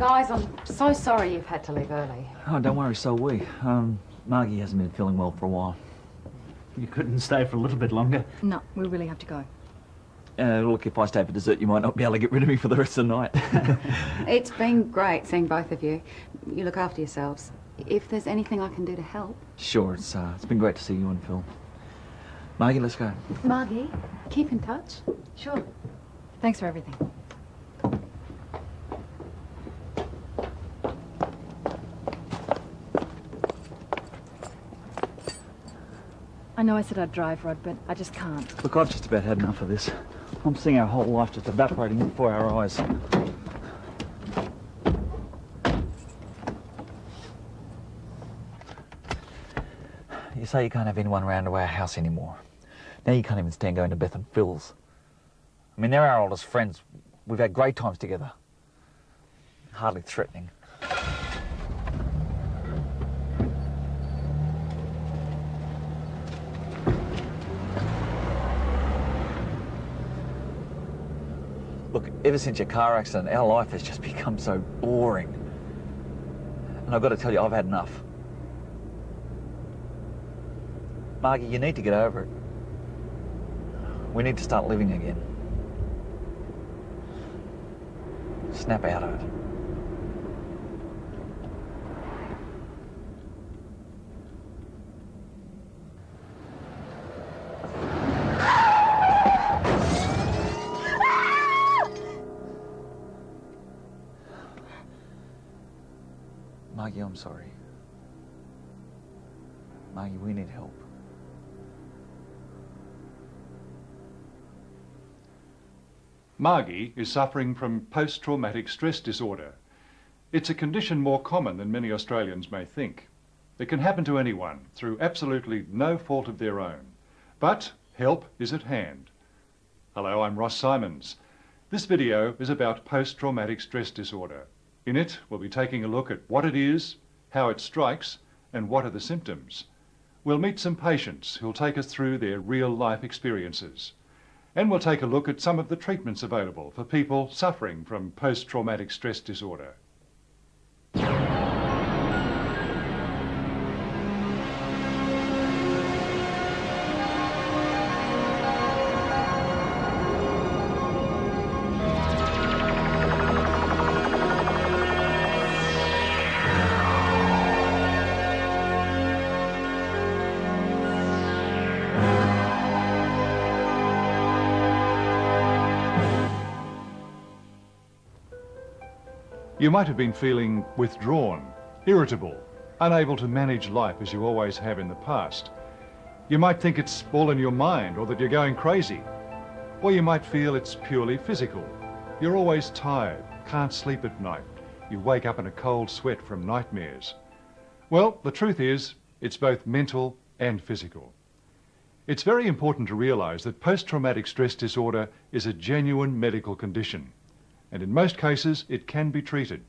Guys, I'm so sorry you've had to leave early. Oh, don't worry, so we. Margie hasn't been feeling well for a while. You couldn't stay for a little bit longer? No, we really have to go. Look, if I stay for dessert, you might not be able to get rid of me for the rest of the night. It's been great seeing both of you. You look after yourselves. If there's anything I can do to help. Sure, it's been great to see you and Phil. Margie, let's go. Margie, keep in touch. Sure. Thanks for everything. I know I said I'd drive, Rod, but I just can't. Look, I've just about had enough of this. I'm seeing our whole life just evaporating before our eyes. You say you can't have anyone around to our house anymore. Now you can't even stand going to Beth and Phil's. I mean, they're our oldest friends. We've had great times together. Hardly threatening. Look, ever since your car accident, our life has just become so boring. And I've got to tell you, I've had enough. Margie, you need to get over it. We need to start living again. Snap out of it. Margie, I'm sorry. Margie, we need help. Margie is suffering from post-traumatic stress disorder. It's a condition more common than many Australians may think. It can happen to anyone through absolutely no fault of their own. But help is at hand. Hello, I'm Ross Simons. This video is about post-traumatic stress disorder. In it, we'll be taking a look at what it is, how it strikes, and what are the symptoms. We'll meet some patients who'll take us through their real-life experiences. And we'll take a look at some of the treatments available for people suffering from post-traumatic stress disorder. You might have been feeling withdrawn, irritable, unable to manage life as you always have in the past. You might think it's all in your mind or that you're going crazy. Or you might feel it's purely physical. You're always tired, can't sleep at night. You wake up in a cold sweat from nightmares. Well, the truth is, it's both mental and physical. It's very important to realise that post-traumatic stress disorder is a genuine medical condition. And in most cases, it can be treated.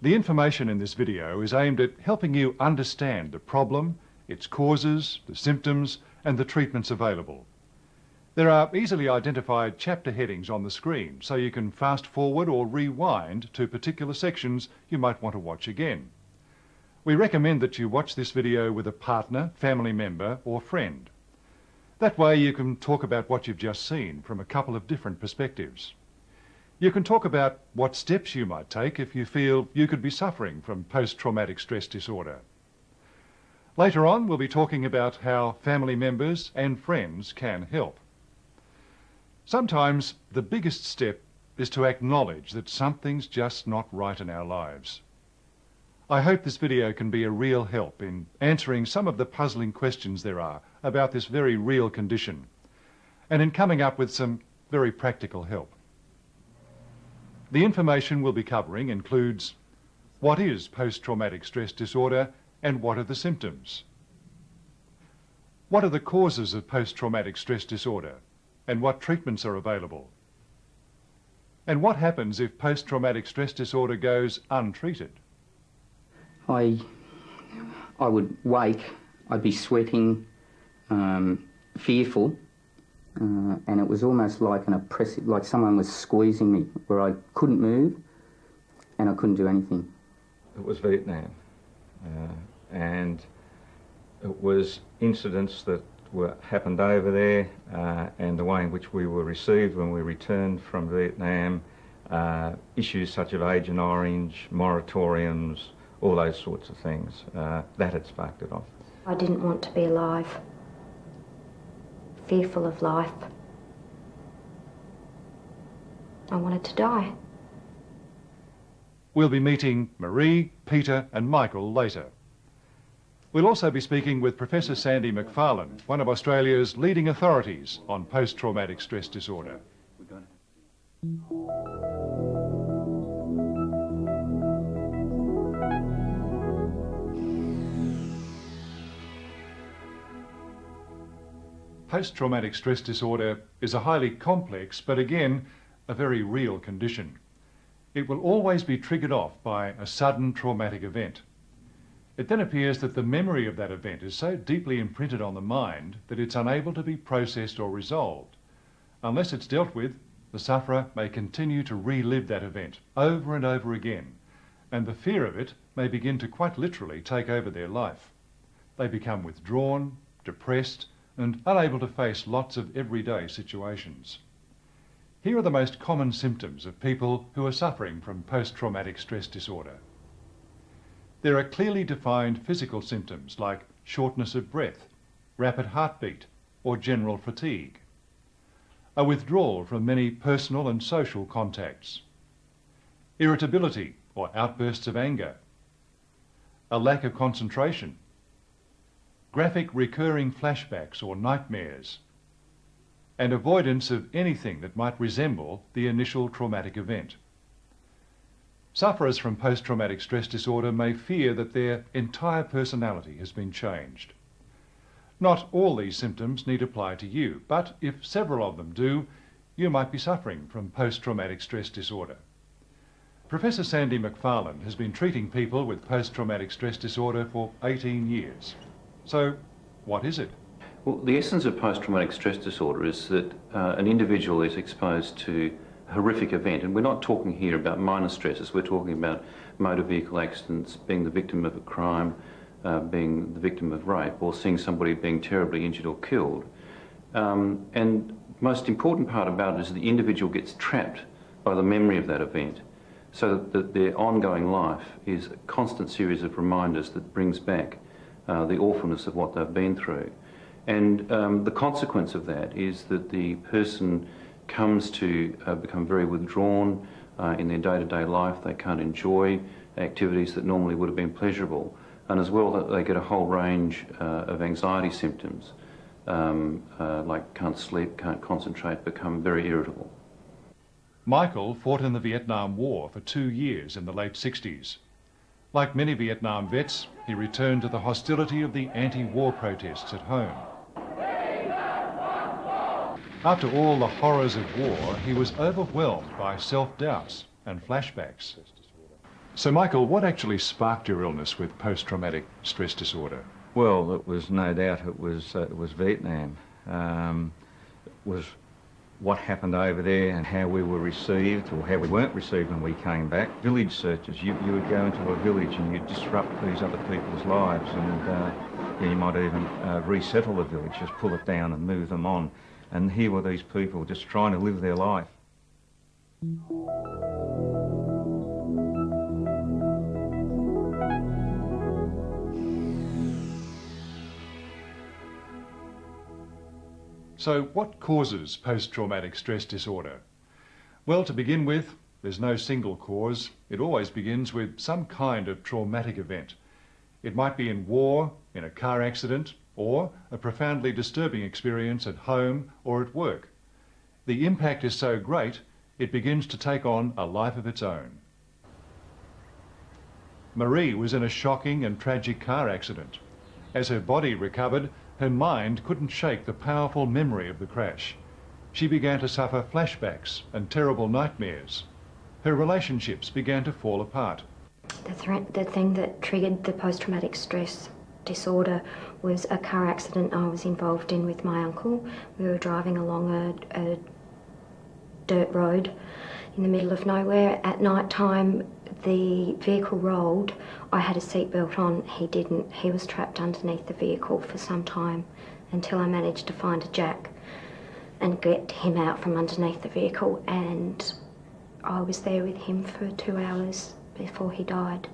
The information in this video is aimed at helping you understand the problem, its causes, the symptoms, and the treatments available. There are easily identified chapter headings on the screen, so you can fast forward or rewind to particular sections you might want to watch again. We recommend that you watch this video with a partner, family member, or friend. That way you can talk about what you've just seen from a couple of different perspectives. You can talk about what steps you might take if you feel you could be suffering from post-traumatic stress disorder. Later on, we'll be talking about how family members and friends can help. Sometimes the biggest step is to acknowledge that something's just not right in our lives. I hope this video can be a real help in answering some of the puzzling questions there are about this very real condition, and in coming up with some very practical help. The information we'll be covering includes what is post-traumatic stress disorder and what are the symptoms? What are the causes of post-traumatic stress disorder and what treatments are available? And what happens if post-traumatic stress disorder goes untreated? I would wake, I'd be sweating, fearful, and it was almost like an oppressive, like someone was squeezing me where I couldn't move, and I couldn't do anything. It was Vietnam, and it was incidents that happened over there, and the way in which we were received when we returned from Vietnam, issues such as Agent Orange, moratoriums, all those sorts of things, that had sparked it off. I didn't want to be alive, fearful of life. I wanted to die. We'll be meeting Marie, Peter and Michael later. We'll also be speaking with Professor Sandy McFarlane, one of Australia's leading authorities on post-traumatic stress disorder. Post-traumatic stress disorder is a highly complex, but again, a very real condition. It will always be triggered off by a sudden traumatic event. It then appears that the memory of that event is so deeply imprinted on the mind that it's unable to be processed or resolved. Unless it's dealt with, the sufferer may continue to relive that event over and over again, and the fear of it may begin to quite literally take over their life. They become withdrawn, depressed, and unable to face lots of everyday situations. Here are the most common symptoms of people who are suffering from post-traumatic stress disorder. There are clearly defined physical symptoms like shortness of breath, rapid heartbeat, or general fatigue. A withdrawal from many personal and social contacts. Irritability or outbursts of anger. A lack of concentration. Graphic recurring flashbacks or nightmares, and avoidance of anything that might resemble the initial traumatic event. Sufferers from post-traumatic stress disorder may fear that their entire personality has been changed. Not all these symptoms need apply to you, but if several of them do, you might be suffering from post-traumatic stress disorder. Professor Sandy McFarlane has been treating people with post-traumatic stress disorder for 18 years. So, what is it? Well, the essence of post-traumatic stress disorder is that an individual is exposed to a horrific event, and we're not talking here about minor stresses, we're talking about motor vehicle accidents, being the victim of a crime, being the victim of rape, or seeing somebody being terribly injured or killed. And the most important part about it is the individual gets trapped by the memory of that event, so that their ongoing life is a constant series of reminders that brings back the awfulness of what they've been through. And the consequence of that is that the person comes to become very withdrawn in their day-to-day life. They can't enjoy activities that normally would have been pleasurable. And as well, they get a whole range of anxiety symptoms, like can't sleep, can't concentrate, become very irritable. Michael fought in the Vietnam War for 2 years in the late 60s. Like many Vietnam vets, he returned to the hostility of the anti-war protests at home. After all the horrors of war, he was overwhelmed by self-doubts and flashbacks. So Michael, what actually sparked your illness with post-traumatic stress disorder? Well, it was no doubt it was Vietnam. It was what happened over there and how we were received or how we weren't received when we came back. Village searches, you would go into a village and you'd disrupt these other people's lives, and you might even resettle the village, just pull it down and move them on. And here were these people just trying to live their life. So what causes post-traumatic stress disorder? Well, to begin with, there's no single cause. It always begins with some kind of traumatic event. It might be in war, in a car accident, or a profoundly disturbing experience at home or at work. The impact is so great, it begins to take on a life of its own. Marie was in a shocking and tragic car accident. As her body recovered, her mind couldn't shake the powerful memory of the crash. She began to suffer flashbacks and terrible nightmares. Her relationships began to fall apart. The thing that triggered the post-traumatic stress disorder was a car accident I was involved in with my uncle. We were driving along dirt road in the middle of nowhere. At night time, the vehicle rolled. I had a seatbelt on, he didn't. He was trapped underneath the vehicle for some time until I managed to find a jack and get him out from underneath the vehicle, and I was there with him for 2 hours before he died.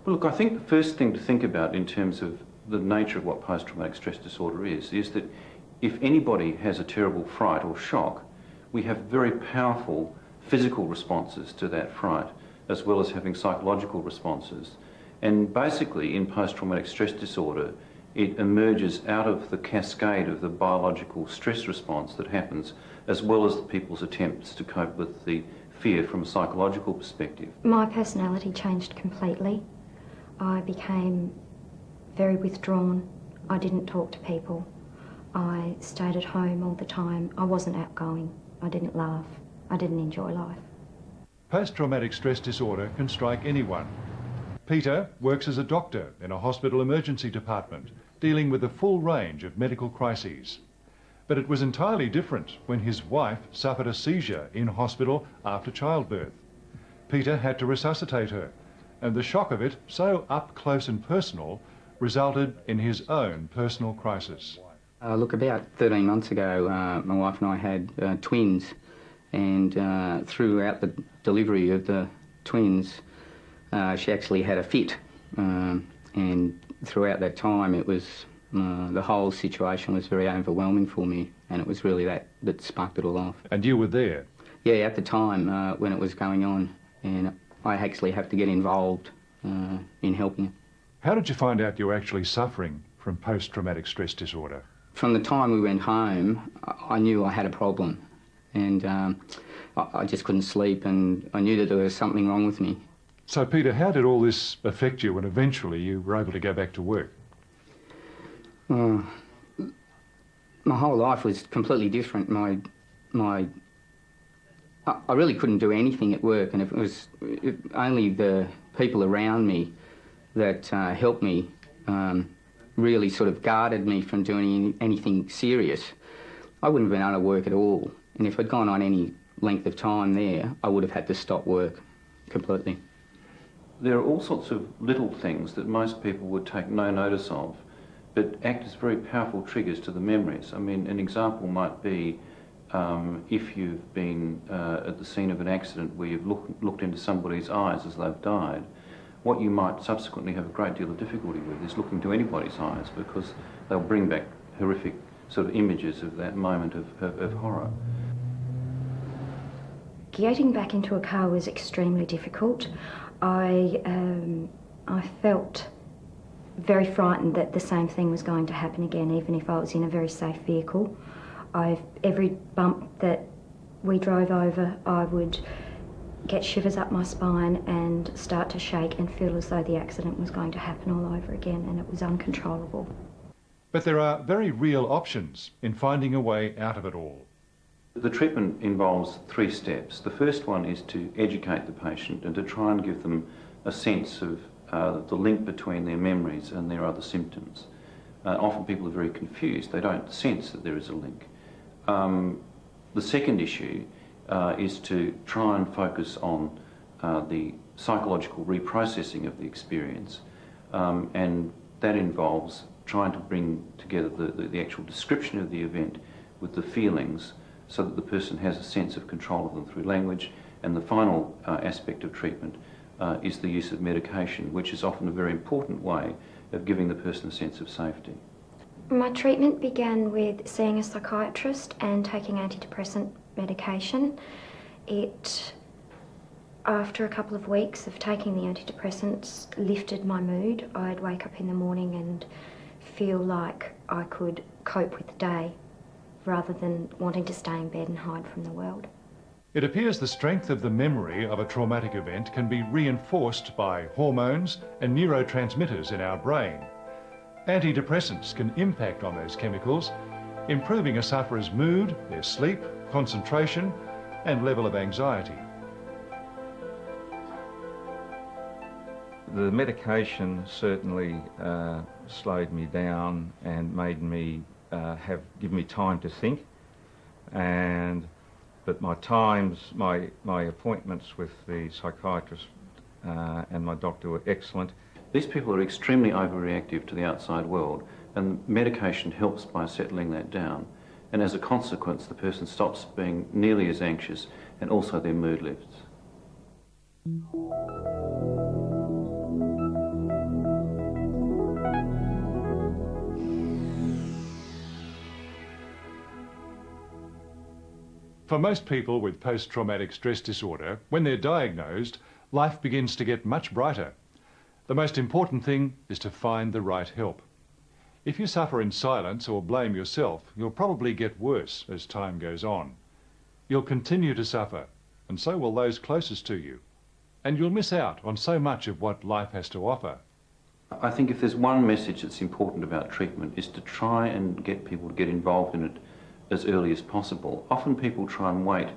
Well, look, I think the first thing to think about in terms of the nature of what post-traumatic stress disorder is that if anybody has a terrible fright or shock, we have very powerful physical responses to that fright, as well as having psychological responses. And basically, in post-traumatic stress disorder, it emerges out of the cascade of the biological stress response that happens, as well as the people's attempts to cope with the fear from a psychological perspective. My personality changed completely. I became very withdrawn. I didn't talk to people. I stayed at home all the time. I wasn't outgoing. I didn't laugh. I didn't enjoy life. Post-traumatic stress disorder can strike anyone. Peter works as a doctor in a hospital emergency department, dealing with a full range of medical crises. But it was entirely different when his wife suffered a seizure in hospital after childbirth. Peter had to resuscitate her, and the shock of it, so up close and personal, resulted in his own personal crisis. Look, about 13 months ago, my wife and I had twins, and throughout the delivery of the twins, she actually had a fit, and throughout that time it was, the whole situation was very overwhelming for me, and it was really that sparked it all off. And you were there? Yeah, at the time when it was going on, and I actually had to get involved in helping it. How did you find out you were actually suffering from post-traumatic stress disorder? From the time we went home, I knew I had a problem, and I just couldn't sleep, and I knew that there was something wrong with me. So, Peter, how did all this affect you when eventually you were able to go back to work? My whole life was completely different. I really couldn't do anything at work, and it was only the people around me that helped me, really sort of guarded me from doing anything serious. I wouldn't have been able to work at all, and if I'd gone on any length of time there, I would have had to stop work completely. There are all sorts of little things that most people would take no notice of, but act as very powerful triggers to the memories. I mean, an example might be if you've been at the scene of an accident where you've looked into somebody's eyes as they've died, what you might subsequently have a great deal of difficulty with is looking to anybody's eyes, because they'll bring back horrific sort of images of that moment of horror. Getting back into a car was extremely difficult. I felt very frightened that the same thing was going to happen again, even if I was in a very safe vehicle. Every bump that we drove over, I would get shivers up my spine and start to shake and feel as though the accident was going to happen all over again, and it was uncontrollable. But there are very real options in finding a way out of it all. The treatment involves 3 steps. The first one is to educate the patient and to try and give them a sense of the link between their memories and their other symptoms. Often people are very confused. They don't sense that there is a link. The second issue is to try and focus on the psychological reprocessing of the experience, and that involves trying to bring together the actual description of the event with the feelings, so that the person has a sense of control of them through language. And the final aspect of treatment is the use of medication, which is often a very important way of giving the person a sense of safety. My treatment began with seeing a psychiatrist and taking antidepressant medication. After a couple of weeks of taking the antidepressants, lifted my mood. I'd wake up in the morning and feel like I could cope with the day, rather than wanting to stay in bed and hide from the world. It appears the strength of the memory of a traumatic event can be reinforced by hormones and neurotransmitters in our brain. Antidepressants can impact on those chemicals, improving a sufferer's mood, their sleep, concentration, and level of anxiety. The medication certainly slowed me down and made me given me time to think, and But my appointments with the psychiatrist and my doctor were excellent. These people are extremely overreactive to the outside world, and medication helps by settling that down. And as a consequence, the person stops being nearly as anxious, and also their mood lifts. For most people with post-traumatic stress disorder, when they're diagnosed, life begins to get much brighter. The most important thing is to find the right help. If you suffer in silence or blame yourself, you'll probably get worse as time goes on. You'll continue to suffer, and so will those closest to you. And you'll miss out on so much of what life has to offer. I think if there's one message that's important about treatment, is to try and get people to get involved in it as early as possible. Often people try and wait,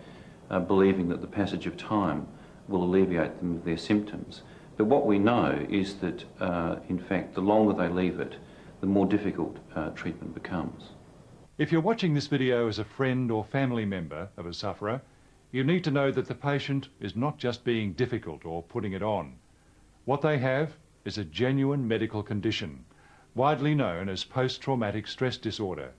believing that the passage of time will alleviate them of their symptoms. But what we know is that, in fact, the longer they leave it, the more difficult treatment becomes. If you're watching this video as a friend or family member of a sufferer, you need to know that the patient is not just being difficult or putting it on. What they have is a genuine medical condition, widely known as post-traumatic stress disorder.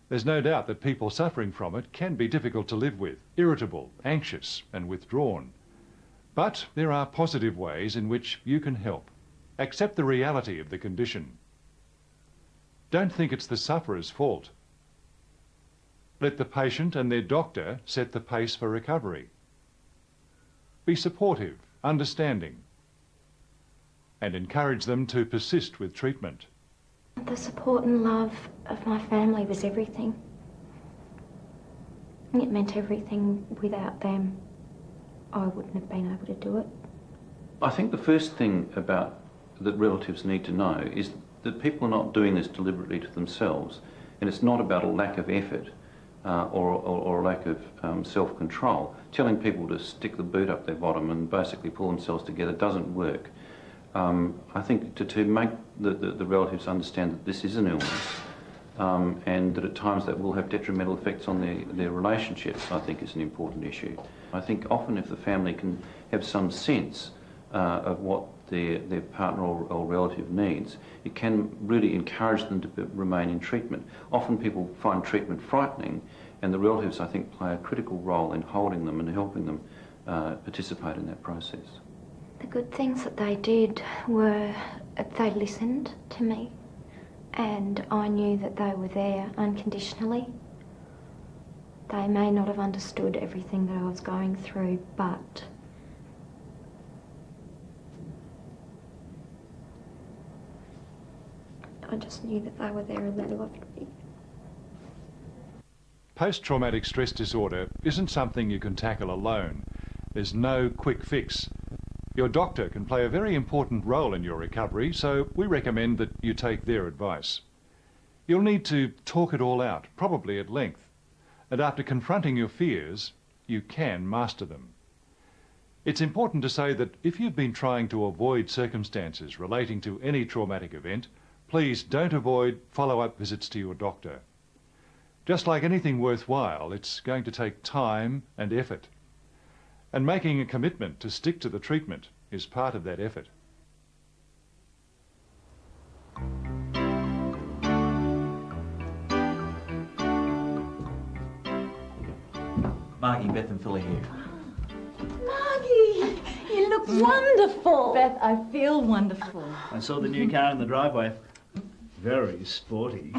There's no doubt that people suffering from it can be difficult to live with, irritable, anxious and withdrawn. But there are positive ways in which you can help. Accept the reality of the condition. Don't think it's the sufferer's fault. Let the patient and their doctor set the pace for recovery. Be supportive, understanding, and encourage them to persist with treatment. The support and love of my family was everything. It meant everything. Without them, I wouldn't have been able to do it. I think the first thing about that relatives need to know is that people are not doing this deliberately to themselves, and it's not about a lack of effort or a lack of self-control. Telling people to stick the boot up their bottom and basically pull themselves together doesn't work. I think to make the relatives understand that this is an illness and that at times that will have detrimental effects on their relationships, I think is an important issue. I think often if the family can have some sense of what their partner or relative needs, it can really encourage them to remain in treatment. Often people find treatment frightening, and the relatives, I think, play a critical role in holding them and helping them participate in that process. The good things that they did were they listened to me, and I knew that they were there unconditionally. They may not have understood everything that I was going through, but I just knew that they were there and they loved me. Post-traumatic stress disorder isn't something you can tackle alone. There's no quick fix. Your doctor can play a very important role in your recovery, so we recommend that you take their advice. You'll need to talk it all out, probably at length, and after confronting your fears, you can master them. It's important to say that if you've been trying to avoid circumstances relating to any traumatic event, please don't avoid follow-up visits to your doctor. Just like anything worthwhile, it's going to take time and effort. And making a commitment to stick to the treatment is part of that effort. Margie, Beth and Philly here. Margie, you look wonderful. Beth, I feel wonderful. I saw the new car in the driveway. Very sporty.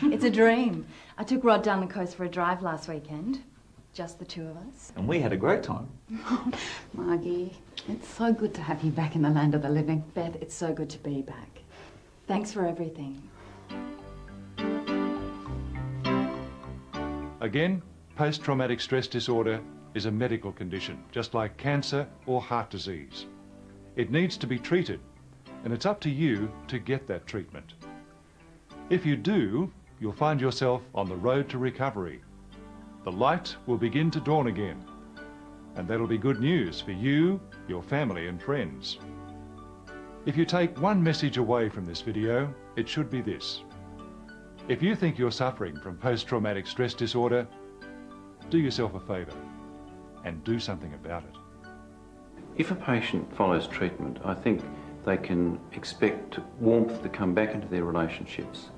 It's a dream. I took Rod down the coast for a drive last weekend. Just the two of us. And we had a great time. Margie, it's so good to have you back in the land of the living. Beth, it's so good to be back. Thanks for everything. Again, post-traumatic stress disorder is a medical condition, just like cancer or heart disease. It needs to be treated, and it's up to you to get that treatment. If you do, you'll find yourself on the road to recovery. The light will begin to dawn again, and that'll be good news for you, your family and friends. If you take one message away from this video, it should be this. If you think you're suffering from post-traumatic stress disorder, do yourself a favour and do something about it. If a patient follows treatment, I think they can expect warmth to come back into their relationships.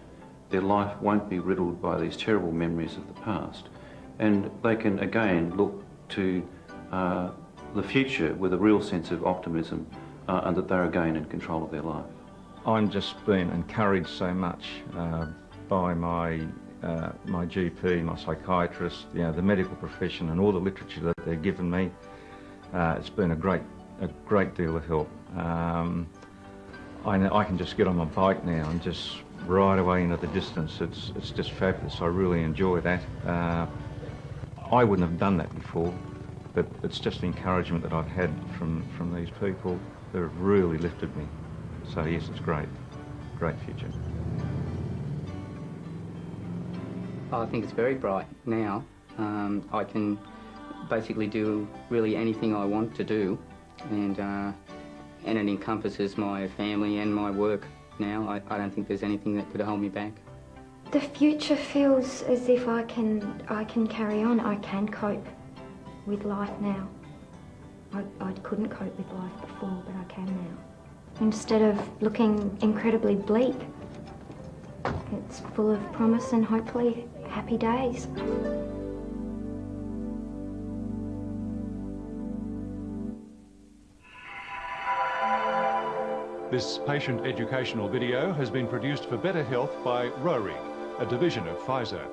Their life won't be riddled by these terrible memories of the past, and they can again look to the future with a real sense of optimism and that they're again in control of their life. I'm just been encouraged so much by my GP, my psychiatrist, the medical profession, and all the literature that they've given me. It's been a great deal of help. I can just get on my bike now and just ride away into the distance. It's just fabulous. I really enjoy that. I wouldn't have done that before, but it's just the encouragement that I've had from these people that have really lifted me. So yes, it's great future. I think it's very bright now. I can basically do really anything I want to do, and it encompasses my family and my work now. I don't think there's anything that could hold me back. The future feels as if I can carry on. I can cope with life now. I couldn't cope with life before, but I can now. Instead of looking incredibly bleak, it's full of promise and hopefully happy days. This patient educational video has been produced for Better Health by RORIG, a division of Pfizer.